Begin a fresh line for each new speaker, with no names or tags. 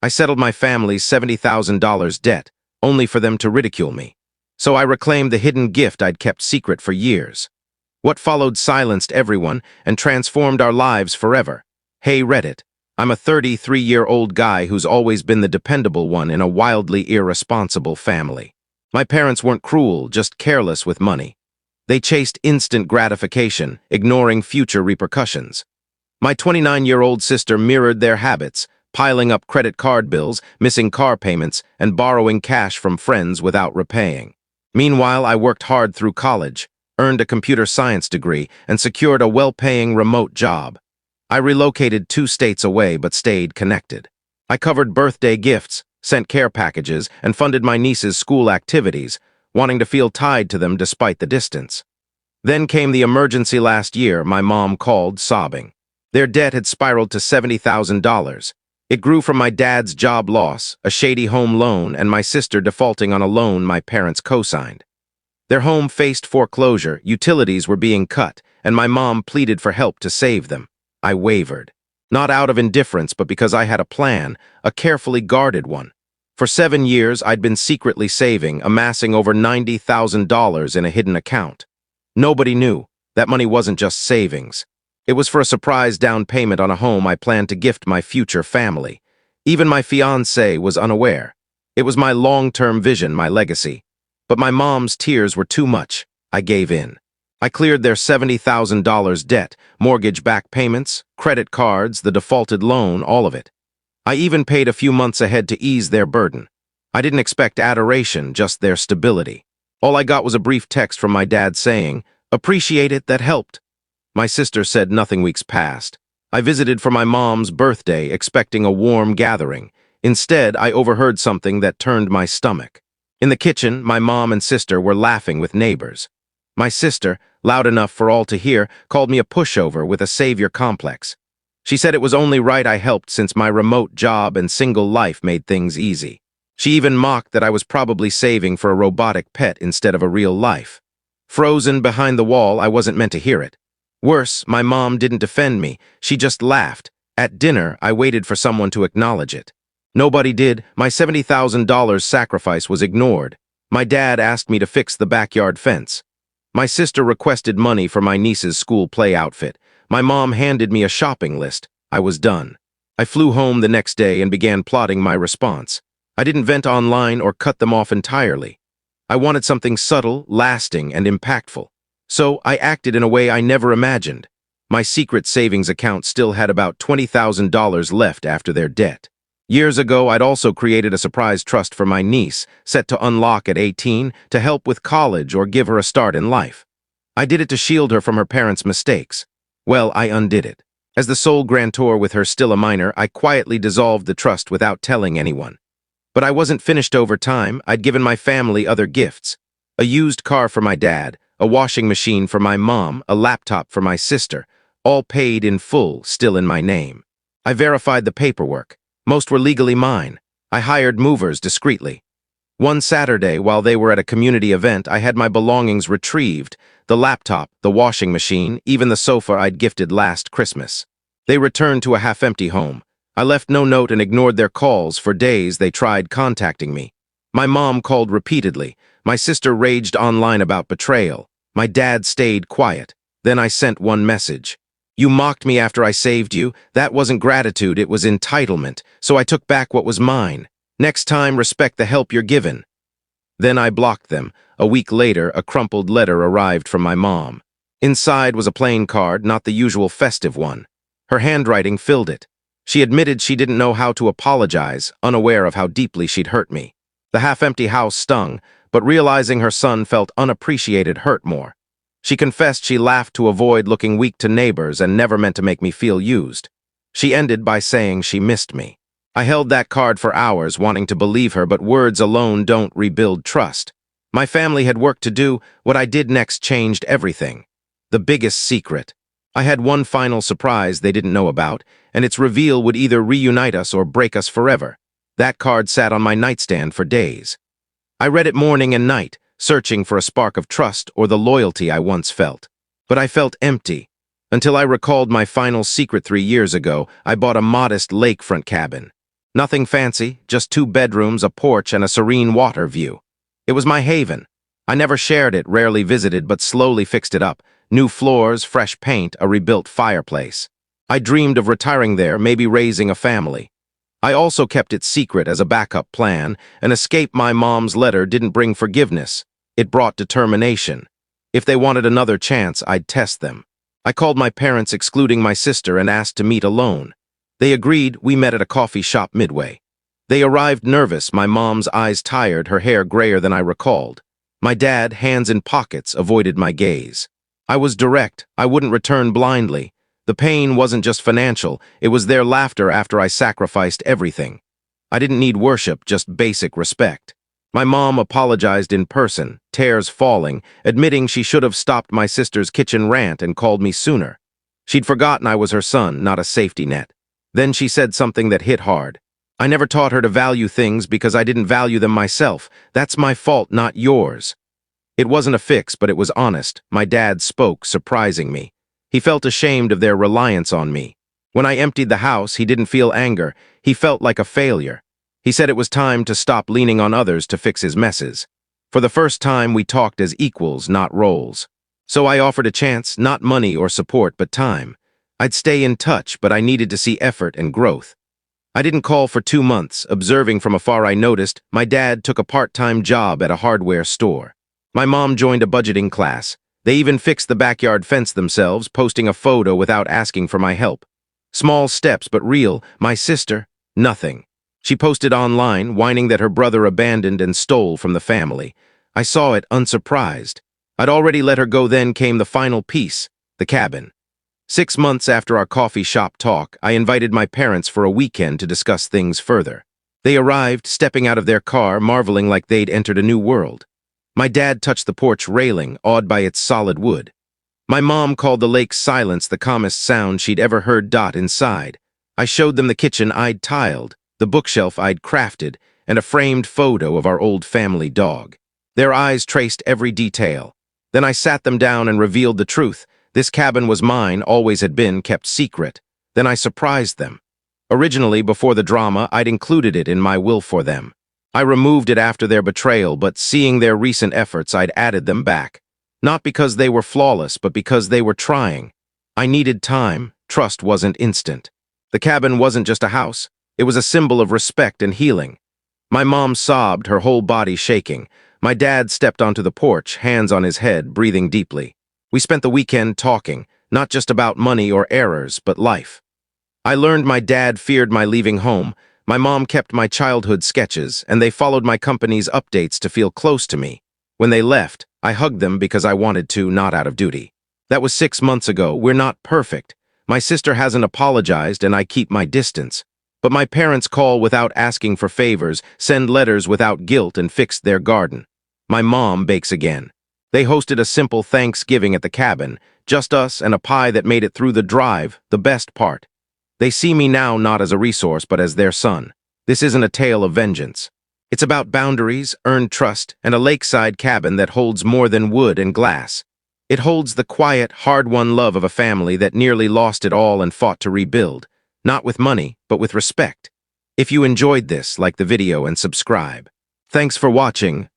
I settled my family's $70,000 debt, only for them to ridicule me. So I reclaimed the hidden gift I'd kept secret for years. What followed silenced everyone and transformed our lives forever. Hey Reddit, I'm a 33-year-old guy who's always been the dependable one in a wildly irresponsible family. My parents weren't cruel, just careless with money. They chased instant gratification, ignoring future repercussions. My 29-year-old sister mirrored their habits, piling up credit card bills, missing car payments, and borrowing cash from friends without repaying. Meanwhile, I worked hard through college, earned a computer science degree, and secured a well-paying remote job. I relocated 2 states away but stayed connected. I covered birthday gifts, sent care packages, and funded my niece's school activities, wanting to feel tied to them despite the distance. Then came the emergency last year. My mom called, sobbing. Their debt had spiraled to $70,000. It grew from my dad's job loss, a shady home loan, and my sister defaulting on a loan my parents co-signed. Their home faced foreclosure, utilities were being cut, and my mom pleaded for help to save them. I wavered. Not out of indifference, but because I had a plan, a carefully guarded one. For 7 years, I'd been secretly saving, amassing over $90,000 in a hidden account. Nobody knew. That money wasn't just savings. It was for a surprise down payment on a home I planned to gift my future family. Even my fiancé was unaware. It was my long-term vision, my legacy. But my mom's tears were too much. I gave in. I cleared their $70,000 debt, mortgage back payments, credit cards, the defaulted loan, all of it. I even paid a few months ahead to ease their burden. I didn't expect adoration, just their stability. All I got was a brief text from my dad saying, "Appreciate it, that helped." My sister said nothing. Weeks passed. I visited for my mom's birthday, expecting a warm gathering. Instead, I overheard something that turned my stomach. In the kitchen, my mom and sister were laughing with neighbors. My sister, loud enough for all to hear, called me a pushover with a savior complex. She said it was only right I helped since my remote job and single life made things easy. She even mocked that I was probably saving for a robotic pet instead of a real life. Frozen behind the wall, I wasn't meant to hear it. Worse, my mom didn't defend me, she just laughed. At dinner, I waited for someone to acknowledge it. Nobody did. My $70,000 sacrifice was ignored. My dad asked me to fix the backyard fence. My sister requested money for my niece's school play outfit. My mom handed me a shopping list. I was done. I flew home the next day and began plotting my response. I didn't vent online or cut them off entirely. I wanted something subtle, lasting, and impactful. So I acted in a way I never imagined. My secret savings account still had about $20,000 left after their debt. Years ago, I'd also created a surprise trust for my niece, set to unlock at 18, to help with college or give her a start in life. I did it to shield her from her parents' mistakes. Well, I undid it. As the sole grantor with her still a minor, I quietly dissolved the trust without telling anyone. But I wasn't finished over time. I'd given my family other gifts. A used car for my dad, a washing machine for my mom, a laptop for my sister, all paid in full, still in my name. I verified the paperwork. Most were legally mine. I hired movers discreetly. One Saturday, while they were at a community event, I had my belongings retrieved, the laptop, the washing machine, even the sofa I'd gifted last Christmas. They returned to a half-empty home. I left no note and ignored their calls. For days, they tried contacting me. My mom called repeatedly. My sister raged online about betrayal. My dad stayed quiet. Then I sent one message. "You mocked me after I saved you. That wasn't gratitude, it was entitlement. So I took back what was mine. Next time, respect the help you're given." Then I blocked them. A week later, a crumpled letter arrived from my mom. Inside was a plain card, not the usual festive one. Her handwriting filled it. She admitted she didn't know how to apologize, unaware of how deeply she'd hurt me. The half-empty house stung, but realizing her son felt unappreciated hurt more. She confessed she laughed to avoid looking weak to neighbors and never meant to make me feel used. She ended by saying she missed me. I held that card for hours, wanting to believe her, but words alone don't rebuild trust. My family had work to do. What I did next changed everything. The biggest secret. I had one final surprise they didn't know about, and its reveal would either reunite us or break us forever. That card sat on my nightstand for days. I read it morning and night, searching for a spark of trust or the loyalty I once felt. But I felt empty. Until I recalled my final secret 3 years ago, I bought a modest lakefront cabin. Nothing fancy, just 2 bedrooms, a porch, and a serene water view. It was my haven. I never shared it, rarely visited, but slowly fixed it up. New floors, fresh paint, a rebuilt fireplace. I dreamed of retiring there, maybe raising a family. I also kept it secret as a backup plan. An escape my mom's letter didn't bring forgiveness. It brought determination. If they wanted another chance, I'd test them. I called my parents, excluding my sister, and asked to meet alone. They agreed. We met at a coffee shop midway. They arrived nervous, my mom's eyes tired, her hair grayer than I recalled. My dad, hands in pockets, avoided my gaze. I was direct. I wouldn't return blindly. The pain wasn't just financial, it was their laughter after I sacrificed everything. I didn't need worship, just basic respect. My mom apologized in person, tears falling, admitting she should have stopped my sister's kitchen rant and called me sooner. She'd forgotten I was her son, not a safety net. Then she said something that hit hard. I never taught her to value things because I didn't value them myself. That's my fault, not yours. It wasn't a fix, but it was honest. My dad spoke, surprising me. He felt ashamed of their reliance on me. When I emptied the house, he didn't feel anger. He felt like a failure. He said it was time to stop leaning on others to fix his messes. For the first time, we talked as equals, not roles. So I offered a chance, not money or support, but time. I'd stay in touch, but I needed to see effort and growth. I didn't call for 2 months. Observing from afar, I noticed my dad took a part-time job at a hardware store. My mom joined a budgeting class. They even fixed the backyard fence themselves, posting a photo without asking for my help. Small steps, but real. My sister, nothing. She posted online, whining that her brother abandoned and stole from the family. I saw it, unsurprised. I'd already let her go. Then came the final piece, the cabin. 6 months after our coffee shop talk, I invited my parents for a weekend to discuss things further. They arrived, stepping out of their car, marveling like they'd entered a new world. My dad touched the porch railing, awed by its solid wood. My mom called the lake's silence the calmest sound she'd ever heard. Inside, I showed them the kitchen I'd tiled, the bookshelf I'd crafted, and a framed photo of our old family dog. Their eyes traced every detail. Then I sat them down and revealed the truth. This cabin was mine, always had been, kept secret. Then I surprised them. Originally, before the drama, I'd included it in my will for them. I removed it after their betrayal, but seeing their recent efforts, I'd added them back. Not because they were flawless, but because they were trying. I needed time. Trust wasn't instant. The cabin wasn't just a house. It was a symbol of respect and healing. My mom sobbed, her whole body shaking. My dad stepped onto the porch, hands on his head, breathing deeply. We spent the weekend talking, not just about money or errors, but life. I learned my dad feared my leaving home. My mom kept my childhood sketches, and they followed my company's updates to feel close to me. When they left, I hugged them because I wanted to, not out of duty. That was 6 months ago. We're not perfect. My sister hasn't apologized, and I keep my distance. But my parents call without asking for favors, send letters without guilt, and fix their garden. My mom bakes again. They hosted a simple Thanksgiving at the cabin, just us and a pie that made it through the drive, the best part. They see me now not as a resource, but as their son. This isn't a tale of vengeance. It's about boundaries, earned trust, and a lakeside cabin that holds more than wood and glass. It holds the quiet, hard-won love of a family that nearly lost it all and fought to rebuild, not with money, but with respect. If you enjoyed this, like the video and subscribe. Thanks for watching.